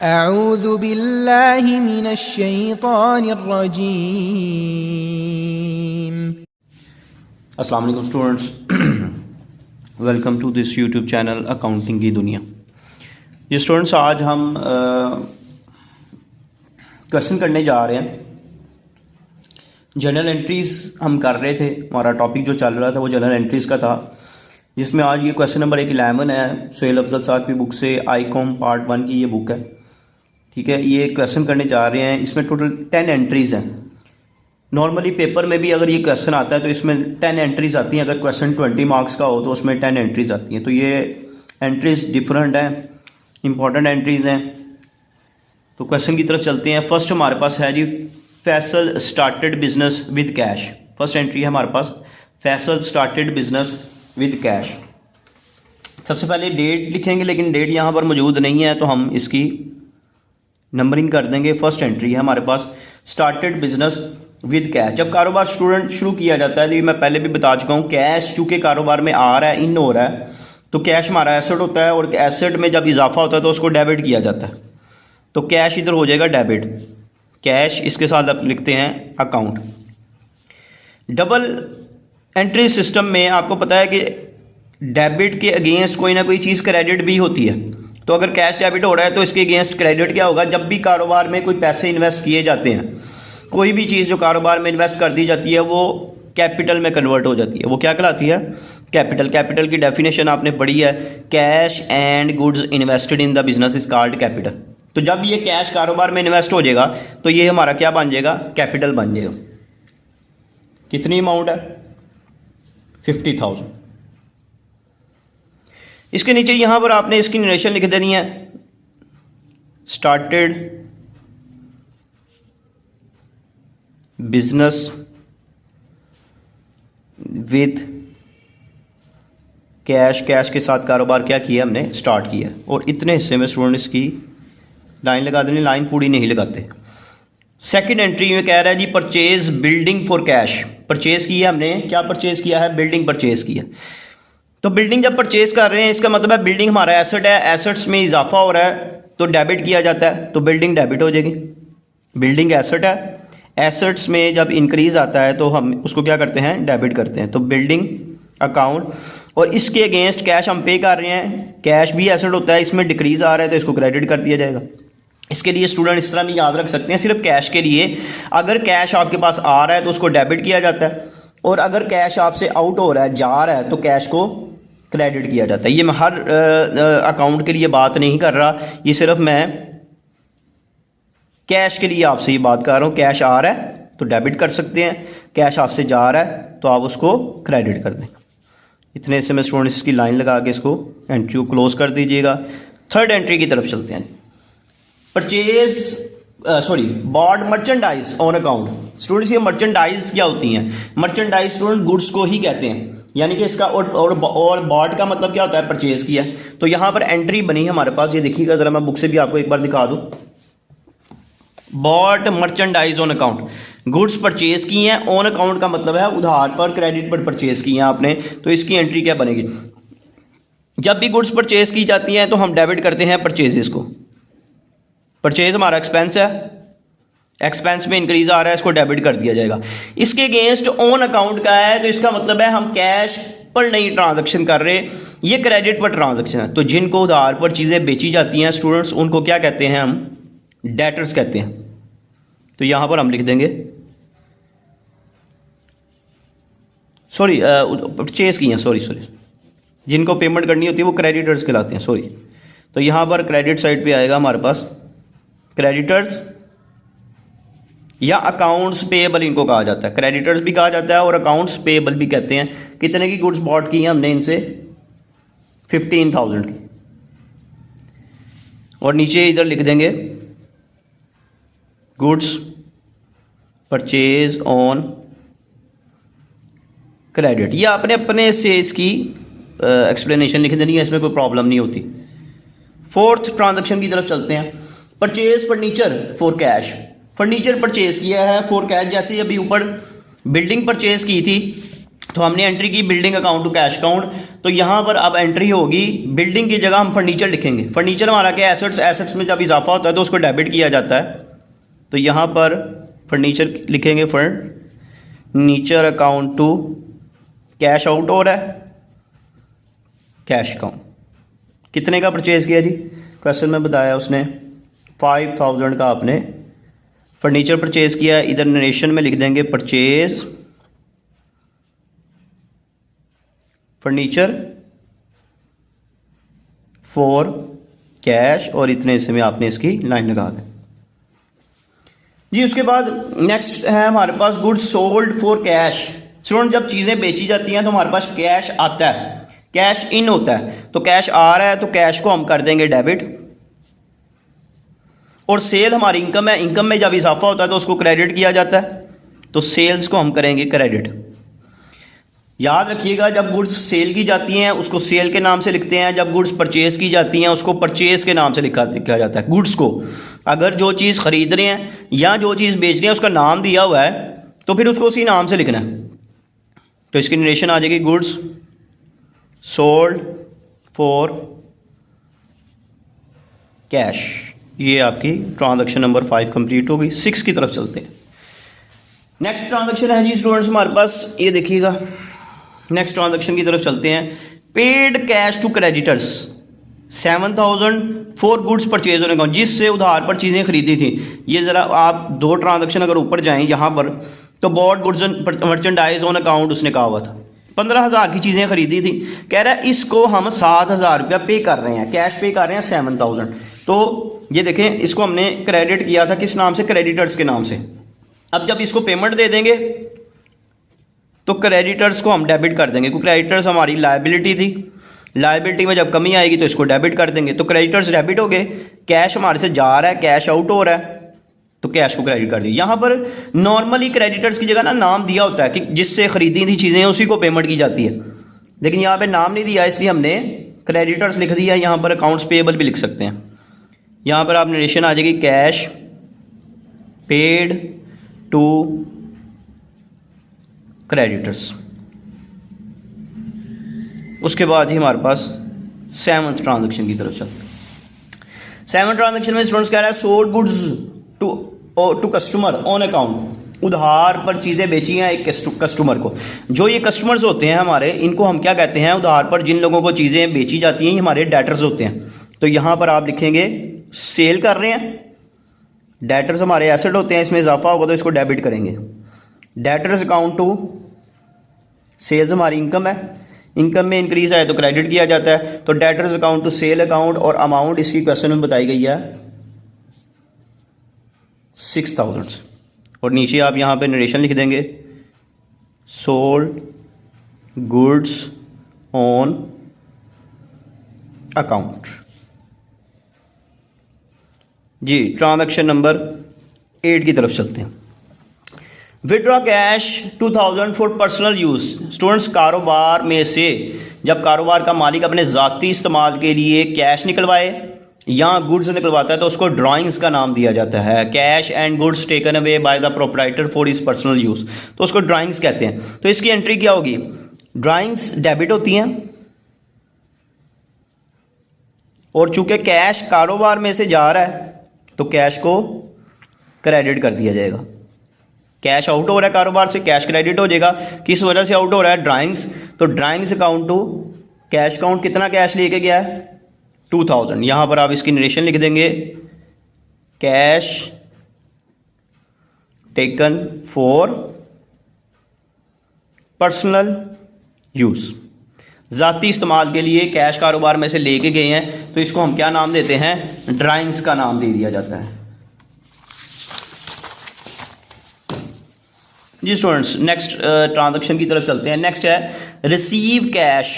अऊज़ु बिल्लाहि मिनश्शैतानिर्रजीम। अस्सलाम वालेकुम students, welcome to this YouTube channel accounting की दुनिया। ये स्टूडेंट्स आज हम क्वेश्चन करने जा रहे हैं। जर्नल एंट्रीज़ हम कर रहे थे, हमारा टॉपिक जो चल रहा था वो जर्नल एंट्रीज़ का था, जिसमें आज ये क्वेश्चन नंबर 11 है। सुहेल अफजल साहब की बुक से आईकॉम पार्ट 1 की ये बुक है, ठीक है। ये क्वेश्चन करने जा रहे हैं, इसमें टोटल 10 एंट्रीज़ हैं। नॉर्मली पेपर में भी अगर ये क्वेश्चन आता है तो इसमें 10 एंट्रीज़ आती हैं। अगर क्वेश्चन 20 मार्क्स का हो तो उसमें 10 एंट्रीज़ आती हैं। तो ये एंट्रीज़ डिफरेंट हैं, इंपॉर्टेंट एंट्रीज़ हैं। तो क्वेश्चन की तरफ चलते हैं। फर्स्ट हमारे पास है जी, Faisal started business with cash. First entry है हमारे पास, Faisal started business with cash. सबसे पहले डेट लिखेंगे, लेकिन डेट यहाँ पर मौजूद नहीं है तो हम इसकी नंबरिंग कर देंगे। फर्स्ट एंट्री है हमारे पास, स्टार्टेड बिजनेस विद कैश। जब कारोबार स्टूडेंट शुरू किया जाता है, तो ये मैं पहले भी बता चुका हूँ, कैश चूँकि कारोबार में आ रहा है, इन हो रहा है, तो कैश हमारा एसेट होता है, और एसेट में जब इजाफा होता है तो उसको डेबिट किया जाता है। तो कैश इधर हो जाएगा डेबिट, कैश इसके साथ आप लिखते हैं अकाउंट। डबल एंट्री सिस्टम में आपको पता है कि डेबिट के अगेंस्ट कोई ना कोई चीज़ क्रेडिट भी होती है। तो अगर कैश डेबिट हो रहा है तो इसके अगेंस्ट क्रेडिट क्या होगा? जब भी कारोबार में कोई पैसे इन्वेस्ट किए जाते हैं, कोई भी चीज़ जो कारोबार में इन्वेस्ट कर दी जाती है वो कैपिटल में कन्वर्ट हो जाती है। वो क्या कहलाती है? कैपिटल। कैपिटल की डेफिनेशन आपने पढ़ी है, cash and goods invested in the business is called capital. तो जब ये कैश कारोबार में इन्वेस्ट हो जाएगा तो ये हमारा क्या बन जाएगा? कैपिटल बन जाएगा। कितनी अमाउंट है? 50,000। इसके नीचे यहां पर आपने इसकी नरेशन लिख देनी है, started business with cash. Cash के साथ कारोबार क्या किया हमने? स्टार्ट किया। और इतने हिस्से में स्टूडेंट इसकी लाइन लगा देनी, लाइन पूरी नहीं लगाते। सेकंड एंट्री में कह रहा है जी, purchase building for cash. Purchase किया हमने, क्या परचेज किया है? बिल्डिंग परचेज किया। तो बिल्डिंग जब परचेज कर रहे हैं, इसका मतलब है बिल्डिंग हमारा एसेट है, एसेट्स में इजाफा हो रहा है तो डेबिट किया जाता है, तो बिल्डिंग डेबिट हो जाएगी। बिल्डिंग एसेट है, एसेट्स में जब इंक्रीज आता है तो हम उसको क्या करते हैं? डेबिट करते हैं। तो बिल्डिंग अकाउंट, और इसके अगेंस्ट कैश हम पे कर रहे हैं। कैश भी एसेट होता है, इसमें डिक्रीज आ रहा है तो इसको क्रेडिट कर दिया जाएगा। इसके लिए स्टूडेंट इस तरह भी याद रख सकते हैं, सिर्फ कैश के लिए, अगर कैश आपके पास आ रहा है तो उसको डेबिट किया जाता है, और अगर कैश आपसे आउट हो रहा है, जा रहा है, तो कैश को क्रेडिट किया जाता है। ये मैं हर अकाउंट के लिए बात नहीं कर रहा, ये सिर्फ मैं कैश के लिए आपसे ये बात कर रहा हूँ। कैश आ रहा है तो डेबिट कर सकते हैं, कैश आपसे जा रहा है तो आप उसको क्रेडिट कर दें। इतने से में स्टूडेंट्स की लाइन लगा के इसको एंट्री को क्लोज कर दीजिएगा। थर्ड एंट्री की तरफ चलते हैं। Bought merchandise on account. Students ये मर्चेंडाइज क्या होती हैं? मर्चेंडाइज स्टूडेंट गुड्स को ही कहते हैं, यानी कि इसका और बॉड का मतलब क्या होता है? परचेज किया। तो यहाँ पर एंट्री बनी हमारे पास, ये देखिएगा जरा, मैं बुक से भी आपको एक बार दिखा दूँ। Bought merchandise on account, goods purchase की हैं। ऑन अकाउंट का मतलब है उधार पर, क्रेडिट पर परचेज की हैं आपने। तो इसकी एंट्री क्या बनेगी? जब भी गुड्स परचेज की जाती हैं तो हम डेबिट करते हैं परचेजेस को। परचेज हमारा एक्सपेंस है, एक्सपेंस में इंक्रीज आ रहा है, इसको डेबिट कर दिया जाएगा। इसके अगेंस्ट ऑन अकाउंट का है, तो इसका मतलब है हम कैश पर नहीं ट्रांजैक्शन कर रहे, ये क्रेडिट पर ट्रांजैक्शन है। तो जिनको उधार पर चीज़ें बेची जाती हैं स्टूडेंट्स, उनको क्या कहते हैं? हम डेटर्स कहते हैं। तो यहां पर हम लिख देंगे, परचेज की हैं, सॉरी, जिनको पेमेंट करनी होती है वो क्रेडिटर्स कहलाते हैं, सॉरी। तो यहां पर क्रेडिट साइड पे आएगा हमारे पास क्रेडिटर्स, या अकाउंट्स पेएबल इनको कहा जाता है। क्रेडिटर्स भी कहा जाता है और अकाउंट्स पेएबल भी कहते हैं। कितने की गुड्स बॉट की हैं हमने इनसे? 15,000 की। और नीचे इधर लिख देंगे गुड्स परचेज ऑन क्रेडिट। ये आपने अपने से इसकी एक्सप्लेनेशन लिख देनी है, इसमें कोई प्रॉब्लम नहीं होती। फोर्थ ट्रांजैक्शन की तरफ चलते हैं। Purchase furniture for cash. Furniture purchase किया है फॉर कैश। जैसे अभी ऊपर बिल्डिंग परचेज की थी तो हमने एंट्री की building account to cash account, तो यहाँ पर अब एंट्री होगी बिल्डिंग की जगह हम फर्नीचर लिखेंगे। फर्नीचर हमारा क्या एसेट्स, एसेट्स में जब इजाफा होता है तो उसको डेबिट किया जाता है, तो यहाँ पर फर्नीचर लिखेंगे, furniture account to cash out हो रहा है कैश अकाउंट। कितने का परचेज़ किया जी, क्वेश्चन में बताया उसने 5000 का आपने फर्नीचर परचेज़ किया। इधर नरेशन में लिख देंगे परचेज फर्नीचर फॉर कैश, और इतने से में आपने इसकी लाइन लगा दें जी। उसके बाद नेक्स्ट है हमारे पास goods sold for cash. Student जब चीज़ें बेची जाती हैं तो हमारे पास कैश आता है, कैश इन होता है, तो कैश आ रहा है तो कैश को हम कर देंगे डेबिट, और सेल हमारी इनकम है, इनकम में जब इजाफा होता है तो उसको क्रेडिट किया जाता है, तो सेल्स को हम करेंगे क्रेडिट। याद रखिएगा जब गुड्स सेल की जाती हैं उसको सेल के नाम से लिखते हैं, जब गुड्स परचेज की जाती हैं उसको परचेज के नाम से लिखा जाता है। गुड्स को अगर जो चीज़ खरीद रहे हैं या जो चीज़ बेच रहे हैं उसका नाम दिया हुआ है तो फिर उसको उसी नाम से लिखना है। तो इसकी नरेशन आ जाएगी गुड्स सोल्ड फॉर कैश। ये आपकी ट्रांजैक्शन नंबर 5 कंप्लीट हो गई। 6 की तरफ चलते हैं। नेक्स्ट ट्रांजैक्शन है जी स्टूडेंट्स हमारे पास, ये देखिएगा, नेक्स्ट ट्रांजैक्शन की तरफ चलते हैं। Paid cash to creditors 7000 for goods purchase on account, जिससे उधार पर चीज़ें खरीदी थी। ये ज़रा आप 2 ट्रांजैक्शन अगर ऊपर जाएं यहाँ पर, तो bought goods merchandise on account उसने कहा हुआ था, 15000 की चीज़ें खरीदी थी, कह रहा है इसको हम 7000 रुपया पे कर रहे हैं, कैश पे कर रहे हैं 7000। तो ये देखें इसको हमने क्रेडिट किया था किस नाम से, क्रेडिटर्स के नाम से। अब जब इसको पेमेंट दे देंगे तो क्रेडिटर्स को हम डेबिट कर देंगे, क्योंकि क्रेडिटर्स हमारी लायबिलिटी थी, लायबिलिटी में जब कमी आएगी तो इसको डेबिट कर देंगे। तो क्रेडिटर्स डेबिट हो गए, कैश हमारे से जा रहा है, कैश आउट हो रहा है, तो कैश को क्रेडिट कर दिया। यहाँ पर नॉर्मली क्रेडिटर्स की जगह ना नाम दिया होता है कि जिससे खरीदी थी चीज़ें उसी को पेमेंट की जाती है, लेकिन यहाँ पे नाम नहीं दिया इसलिए हमने क्रेडिटर्स लिख दिया। यहाँ पर अकाउंट्स पेएबल भी लिख सकते हैं। यहाँ पर आप नरेशन आ जाएगी कैश पेड टू क्रेडिटर्स। उसके बाद ही हमारे पास 7th ट्रांजैक्शन की तरफ चलते हैं। 7th ट्रांजैक्शन में स्टूडेंट्स कह रहा है sold goods to customer on account, उधार पर चीज़ें बेची हैं एक कस्टमर को। जो ये कस्टमर्स होते हैं हमारे, इनको हम क्या कहते हैं, उधार पर जिन लोगों को चीज़ें बेची जाती हैं हमारे डेटर्स होते हैं। तो यहाँ पर आप लिखेंगे सेल कर रहे हैं, डेटर्स हमारे एसेट होते हैं, इसमें इजाफा होगा तो इसको डेबिट करेंगे। डेटर्स अकाउंट टू सेल्स हमारी इनकम है, इनकम में इंक्रीज आए तो क्रेडिट किया जाता है, तो debtors account to sale account, और अमाउंट इसकी क्वेश्चन में बताई गई है 6000। और नीचे आप यहाँ पे नरेशन लिख देंगे सोल्ड गुड्स ऑन अकाउंट जी। ट्रांजैक्शन नंबर 8 की तरफ चलते हैं। Withdraw cash 2000 for personal use. Students कारोबार में से जब कारोबार का मालिक अपने ज़ाती इस्तेमाल के लिए कैश निकलवाए या गुड्स निकलवाता है तो उसको ड्राइंग्स का नाम दिया जाता है। Cash and goods taken away by the proprietor for his personal use, तो उसको ड्राइंग्स कहते हैं। तो इसकी एंट्री क्या होगी, ड्राइंग्स डेबिट होती हैं, और चूंकि कैश कारोबार में से जा रहा है तो कैश को क्रेडिट कर दिया जाएगा। कैश आउट हो रहा है कारोबार से, कैश क्रेडिट हो जाएगा। किस वजह से आउट हो रहा है, ड्राइंग्स, तो drawings account to cash account कितना कैश लेके गया है 2000। यहां पर आप इसकी नरेशन लिख देंगे cash taken for personal use, ज़ाती इस्तेमाल के लिए कैश कारोबार में से लेके गए हैं, तो इसको हम क्या नाम देते हैं, ड्राइंग्स का नाम दे दिया जाता है जी। स्टूडेंट्स नेक्स्ट ट्रांजैक्शन की तरफ चलते हैं। नेक्स्ट है receive cash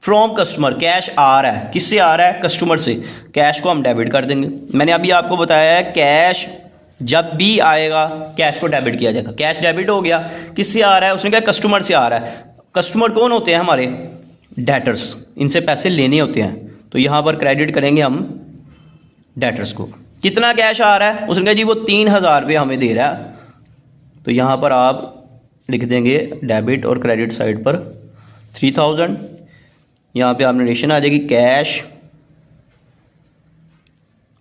from customer. Cash आ रहा है, किससे आ रहा है, कस्टमर से, कैश को हम डेबिट कर देंगे। मैंने अभी आपको बताया है कैश जब भी आएगा कैश को डेबिट किया जाएगा। कैश डेबिट हो गया, किससे आ रहा है, उसने कहा कस्टमर से आ रहा है। कस्टमर कौन होते हैं हमारे, डेटर्स, इनसे पैसे लेने होते हैं, तो यहाँ पर क्रेडिट करेंगे हम डेटर्स को। कितना कैश आ रहा है, उसने कहा जी वो 3000 रुपये हमें दे रहा है, तो यहाँ पर आप लिख देंगे डेबिट और क्रेडिट साइड पर 3000। यहाँ पे आप नरेशन आ जाएगी कैश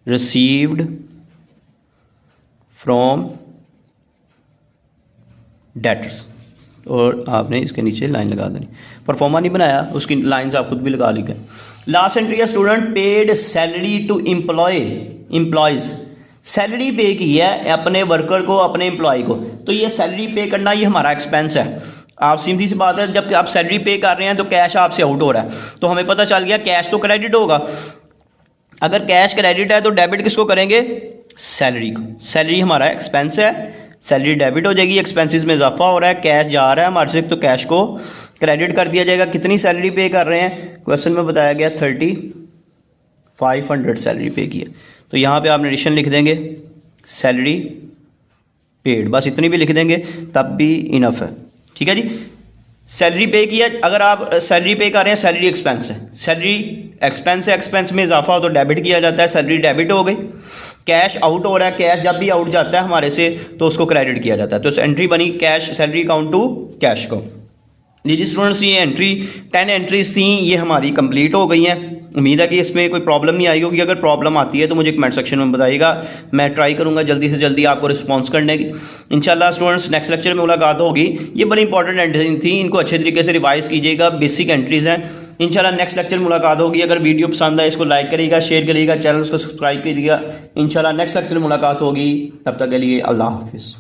रिसीव्ड फ्रॉम डेटर्स, और आपने इसके नीचे लाइन लगा देनी। परफॉर्मा नहीं बनाया, उसकी लाइंस आप खुद भी लगा ली। लास्ट एंट्री है student paid salary to employees, salary pay की है अपने वर्कर को, अपने एम्प्लॉय को। तो ये सैलरी पे करना ये हमारा एक्सपेंस है। आप सीधी सी बात है, जब आप सैलरी पे कर रहे हैं तो कैश आपसे आउट हो रहा है, तो हमें पता चल गया कैश तो क्रेडिट होगा। अगर कैश क्रेडिट है तो डेबिट किसको करेंगे? सैलरी को। सैलरी हमारा एक्सपेंस है, सैलरी डेबिट हो जाएगी, एक्सपेंसेस में इजाफा हो रहा है, कैश जा रहा है हमारे से, तो कैश को क्रेडिट कर दिया जाएगा। कितनी सैलरी पे कर रहे हैं? क्वेश्चन में बताया गया 3500 सैलरी पे की है, तो यहाँ पे आप नरेशन लिख देंगे सैलरी पेड, बस इतनी भी लिख देंगे तब भी इनफ है। ठीक है जी, सैलरी पे की है। अगर आप सैलरी पे कर रहे हैं, सैलरी एक्सपेंस है, सैलरी एक्सपेंस है, एक्सपेंस में इजाफा हो तो डेबिट किया जाता है, सैलरी डेबिट हो गई। कैश आउट हो रहा है, कैश जब भी आउट जाता है हमारे से तो उसको क्रेडिट किया जाता है, तो एंट्री बनी cash salary account to cash को। लीजिए स्टूडेंट्स, ये एंट्री 10 एंट्रीज थी, ये हमारी कंप्लीट हो गई हैं। उम्मीद है कि इसमें कोई प्रॉब्लम नहीं आई होगी। अगर प्रॉब्लम आती है तो मुझे कमेंट सेक्शन में बताइएगा, मैं ट्राई करूंगा जल्दी से जल्दी आपको रिस्पॉन्स करने की। इंशाल्लाह स्टूडेंट्स नेक्स्ट लेक्चर में मुलाकात होगी। ये बड़ी इंपॉर्टेंट एंट्री थी, इनको अच्छे तरीके से रिवाइज कीजिएगा, बेसिक एंट्रीज हैं। इंशाल्लाह नेक्स्ट लेक्चर में मुलाकात होगी। अगर वीडियो पसंद आए इसको लाइक करिएगा, शेयर करिएगा, चैनल को सब्सक्राइब कीजिएगा। इंशाल्लाह नेक्स्ट लेक्चर में मुलाकात होगी, तब तक के लिए अल्लाह हाफिज़।